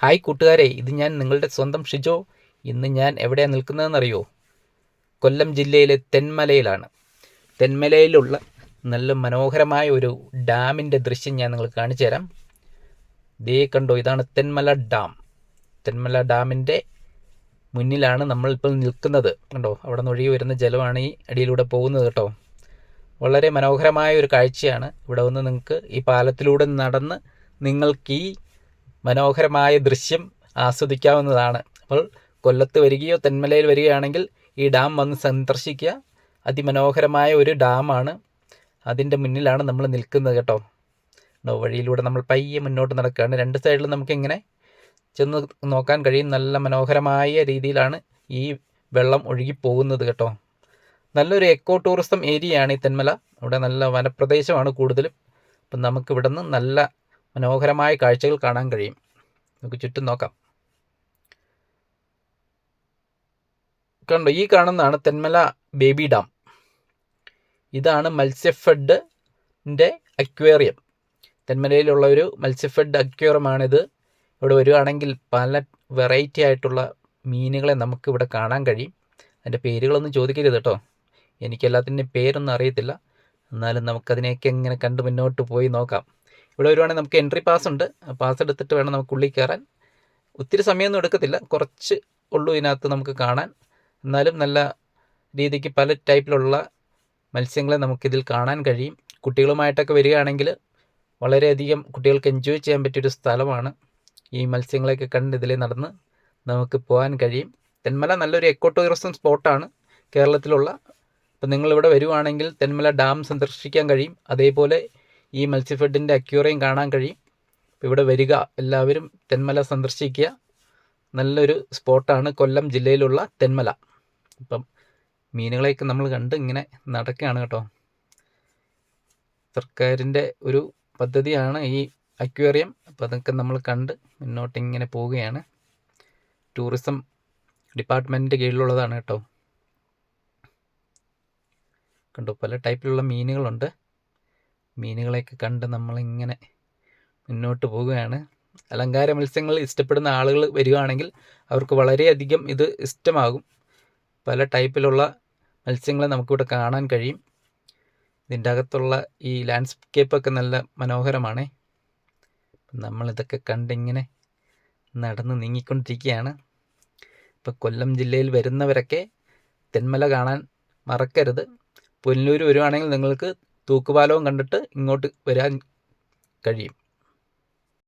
Hi കൂട്ടുകാരെ, ഇത് ഞാൻ നിങ്ങളുടെ സ്വന്തം ഷിജോ. ഇന്ന് ഞാൻ എവിടെയാണ് നിൽക്കുന്നതെന്നറിയോ? കൊല്ലം ജില്ലയിലെ തെന്മലയിലാണ്. തെന്മലയിലുള്ള നല്ല മനോഹരമായ ഒരു ഡാമിൻ്റെ ദൃശ്യം ഞാൻ നിങ്ങൾക്ക് കാണിച്ചു തരാം. ദേ കണ്ടോ, ഇതാണ് തെന്മല ഡാം. തെന്മല ഡാമിൻ്റെ മുന്നിലാണ് നമ്മളിപ്പോൾ നിൽക്കുന്നത്. കണ്ടോ, അവിടെ നിന്ന് ഒഴുകി വരുന്ന ജലമാണ് ഈ അടിയിലൂടെ പോകുന്നത് കേട്ടോ. വളരെ മനോഹരമായ ഒരു കാഴ്ചയാണ്. ഇവിടെ വന്ന് നിങ്ങൾക്ക് ഈ പാലത്തിലൂടെ നടന്ന് നിങ്ങൾക്ക് ഈ മനോഹരമായ ദൃശ്യം ആസ്വദിക്കാവുന്നതാണ്. അപ്പോൾ കൊല്ലത്ത് വരികയോ തെന്മലയിൽ വരികയാണെങ്കിൽ ഈ ഡാം വന്ന് സന്ദർശിക്കുക. അതിമനോഹരമായ ഒരു ഡാമാണ്. അതിൻ്റെ മുന്നിലാണ് നമ്മൾ നിൽക്കുന്നത് കേട്ടോ. വഴിയിലൂടെ നമ്മൾ പയ്യെ മുന്നോട്ട് നടക്കുകയാണ്. രണ്ട് സൈഡിലും നമുക്കിങ്ങനെ ചെന്ന് നോക്കാൻ കഴിയും. നല്ല മനോഹരമായ രീതിയിലാണ് ഈ വെള്ളം ഒഴുകി പോകുന്നത് കേട്ടോ. നല്ലൊരു എക്കോ ടൂറിസം ഏരിയയാണ് ഈ തെന്മല. ഇവിടെ നല്ല വനപ്രദേശമാണ് കൂടുതലും. അപ്പം നമുക്കിവിടെ നിന്ന് നല്ല മനോഹരമായ കാഴ്ചകൾ കാണാൻ കഴിയും. നമുക്ക് ചുറ്റും നോക്കാം. കണ്ടോ, ഈ കാണുന്നതാണ് തെന്മല ബേബി ഡാം. ഇതാണ് മത്സ്യഫെഡിൻ്റെ അക്വേറിയം. തെന്മലയിലുള്ള ഒരു മത്സ്യഫെഡ് അക്വേറിയമാണിത്. ഇവിടെ വരികയാണെങ്കിൽ പല വെറൈറ്റി ആയിട്ടുള്ള മീനുകളെ നമുക്ക് ഇവിടെ കാണാൻ കഴിയും. അതിൻ്റെ പേരുകളൊന്നും ചോദിക്കരുത് കേട്ടോ, എനിക്കെല്ലാത്തിൻ്റെയും പേരൊന്നും അറിയത്തില്ല. എന്നാലും നമുക്കതിനെയൊക്കെ ഇങ്ങനെ കണ്ട് മുന്നോട്ട് പോയി നോക്കാം. ഇവിടെ വരുവാണെങ്കിൽ നമുക്ക് എൻട്രി പാസ് ഉണ്ട്. പാസ് എടുത്തിട്ട് വേണം നമുക്ക് ഉള്ളിൽ കയറാൻ. ഒത്തിരി സമയമൊന്നും എടുക്കത്തില്ല, കുറച്ച് ഉള്ളൂ ഇതിനകത്ത് നമുക്ക് കാണാൻ. എന്നാലും നല്ല രീതിക്ക് പല ടൈപ്പിലുള്ള മത്സ്യങ്ങളെ നമുക്കിതിൽ കാണാൻ കഴിയും. കുട്ടികളുമായിട്ടൊക്കെ വരികയാണെങ്കിൽ വളരെയധികം കുട്ടികൾക്ക് എൻജോയ് ചെയ്യാൻ പറ്റിയൊരു സ്ഥലമാണ്. ഈ മത്സ്യങ്ങളെയൊക്കെ കണ്ട് ഇതിൽ നടന്ന് നമുക്ക് പോകാൻ കഴിയും. തെന്മല നല്ലൊരു എക്കോ ടൂറിസം സ്പോട്ടാണ് കേരളത്തിലുള്ള. അപ്പം നിങ്ങളിവിടെ വരുവാണെങ്കിൽ തെന്മല ഡാം സന്ദർശിക്കാൻ കഴിയും. അതേപോലെ ഈ മത്സ്യഫെഡിൻ്റെ അക്വേറിയം കാണാൻ കഴിയും. ഇവിടെ വരിക, എല്ലാവരും തെന്മല സന്ദർശിക്കുക. നല്ലൊരു സ്പോട്ടാണ് കൊല്ലം ജില്ലയിലുള്ള തെന്മല. ഇപ്പം മീനുകളെയൊക്കെ നമ്മൾ കണ്ട് ഇങ്ങനെ നടക്കുകയാണ് കേട്ടോ. സർക്കാരിൻ്റെ ഒരു പദ്ധതിയാണ് ഈ അക്വേറിയം. അപ്പോൾ അതൊക്കെ നമ്മൾ കണ്ട് മുന്നോട്ട് ഇങ്ങനെ പോവുകയാണ്. ടൂറിസം ഡിപ്പാർട്ട്മെൻറ്റിൻ്റെ കീഴിലുള്ളതാണ് കേട്ടോ. കണ്ടോ, പല ടൈപ്പിലുള്ള മീനുകളുണ്ട്. മീനുകളെയൊക്കെ കണ്ട് നമ്മളിങ്ങനെ മുന്നോട്ട് പോവുകയാണ്. അലങ്കാര മത്സ്യങ്ങൾ ഇഷ്ടപ്പെടുന്ന ആളുകൾ വരികയാണെങ്കിൽ അവർക്ക് വളരെയധികം ഇത് ഇഷ്ടമാകും. പല ടൈപ്പിലുള്ള മത്സ്യങ്ങളെ നമുക്കിവിടെ കാണാൻ കഴിയും. ഇതിൻ്റെ അകത്തുള്ള ഈ ലാൻഡ്സ്കേപ്പൊക്കെ നല്ല മനോഹരമാണ്. നമ്മളിതൊക്കെ കണ്ടിങ്ങനെ നടന്ന് നീങ്ങിക്കൊണ്ടിരിക്കുകയാണ്. ഇപ്പോൾ കൊല്ലം ജില്ലയിൽ വരുന്നവരൊക്കെ തെന്മല കാണാൻ മറക്കരുത്. പുനലൂർ വരുവാണെങ്കിൽ നിങ്ങൾക്ക് തൂക്കുപാലവും കണ്ടിട്ട് ഇങ്ങോട്ട് വരാൻ കഴിയും.